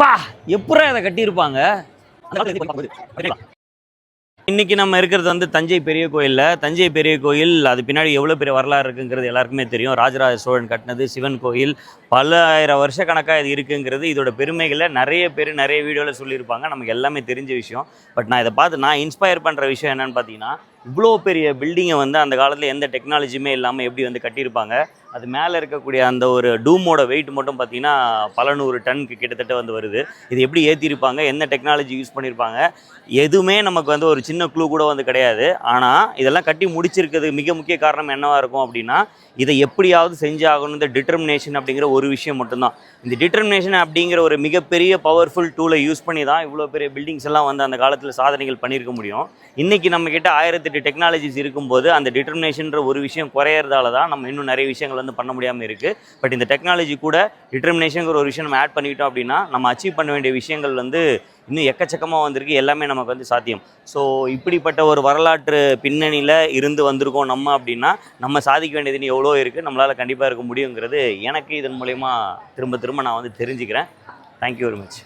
பா எப்படா இதை கட்டியிருப்பாங்க. இன்னைக்கு நம்ம இருக்கிறது வந்து தஞ்சை பெரிய கோயிலில். தஞ்சை பெரிய கோயில் அது பின்னாடி எவ்வளோ பெரிய வரலாறு இருக்குங்கிறது எல்லாருக்குமே தெரியும். ராஜராஜ சோழன் கட்டினது சிவன் கோயில். பல ஆயிரம் வருஷ கணக்காக இது இருக்குங்கிறது இதோட பெருமைகளை நிறைய பேர் நிறைய வீடியோவில் சொல்லியிருப்பாங்க. நமக்கு எல்லாமே தெரிஞ்ச விஷயம். பட் நான் இதை பார்த்து நான் இன்ஸ்பயர் பண்ணுற விஷயம் என்னென்னு பார்த்தீங்கன்னா, இவ்வளோ பெரிய பில்டிங்கை வந்து அந்த காலத்தில் எந்த டெக்னாலஜியுமே இல்லாமல் எப்படி வந்து கட்டியிருப்பாங்க. அது மேலே இருக்கக்கூடிய அந்த ஒரு டூமோட வெயிட் மட்டும் பார்த்தீங்கன்னா பல 100 டன்னுக்கு கிட்டத்தட்ட வந்து வருது. இது எப்படி ஏற்றிருப்பாங்க, என்ன டெக்னாலஜி யூஸ் பண்ணியிருப்பாங்க, எதுவுமே நமக்கு வந்து ஒரு சின்ன க்ளூ கூட வந்து கிடையாது. ஆனால் இதெல்லாம் கட்டி முடிச்சிருக்கிறது மிக முக்கிய காரணம் என்னவாக இருக்கும் அப்படின்னா, இதை எப்படியாவது செஞ்சாகணும் இந்த டிட்டர்மினேஷன் அப்படிங்கிற ஒரு விஷயம் மட்டும்தான். இந்த டிட்டர்மினேஷன் அப்படிங்கிற ஒரு மிகப்பெரிய பவர்ஃபுல் டூலை யூஸ் பண்ணி தான் இவ்வளோ பெரிய பில்டிங்ஸ் எல்லாம் வந்து அந்த காலத்தில் சாதனைகள் பண்ணியிருக்க முடியும். இன்றைக்கி நம்மக்கிட்ட 1008 டெக்னாலஜிஸ் இருக்கும்போது அந்த டிட்டர்மினேஷன்ற ஒரு விஷயம் குறையிறதால தான் நம்ம இன்னும் நிறைய விஷயங்கள் வந்து பண்ண முடியாமல் இருக்குது. பட் இந்த டெக்னாலஜி கூட டிட்டர்மினேஷனுங்கிற ஒரு விஷயம் நம்ம ஆட் பண்ணிக்கிட்டோம் அப்படின்னா நம்ம அச்சீவ் பண்ண வேண்டிய விஷயங்கள் வந்து இன்னும் எக்கச்சக்கமாக வந்திருக்கு. எல்லாமே நமக்கு வந்து சாத்தியம். ஸோ இப்படிப்பட்ட ஒரு வரலாற்று பின்னணியில் இருந்து வந்திருக்கோம் நம்ம அப்படின்னா, நம்ம சாதிக்க வேண்டியதுன்னு எவ்வளோ இருக்குது, நம்மளால் கண்டிப்பாக இருக்க முடியுங்கிறது எனக்கு இதன் மூலயமா திரும்ப திரும்ப நான் வந்து தெரிஞ்சுக்கிறேன். Thank you very much.